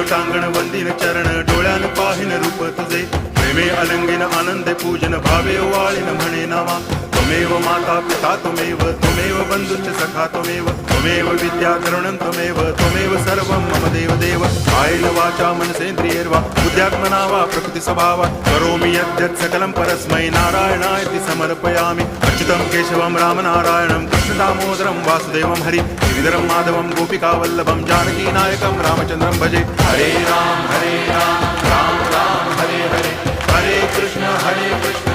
लोटांगण वंदिन चरण डोळ्यान पाहिन रूप तुझे प्रेमे अलंगिन आनंदे पूजन भावे वाळीन म्हणे नावा त्वमेव माता पिता त्वमेव बंधुश्च सखा त्वमेव विद्या करुणं त्वमेव सर्वं मम देव कायेन वाचा मनसेन्द्रियैर्वा बुद्ध्यात्मना वा प्रकृति स्वभावा करोमि यद्यत् सकलं परस्मै नारायणायति समर्पयामि अच्युतं केशवं रामनारायणं कृष्णदामोदरं वासुदेवं हरि गिरिधरं माधवं गोपिकावल्लभं जानकीनायकं रामचन्द्रं भजे हरे राम राम राम हरे हरे हरे कृष्ण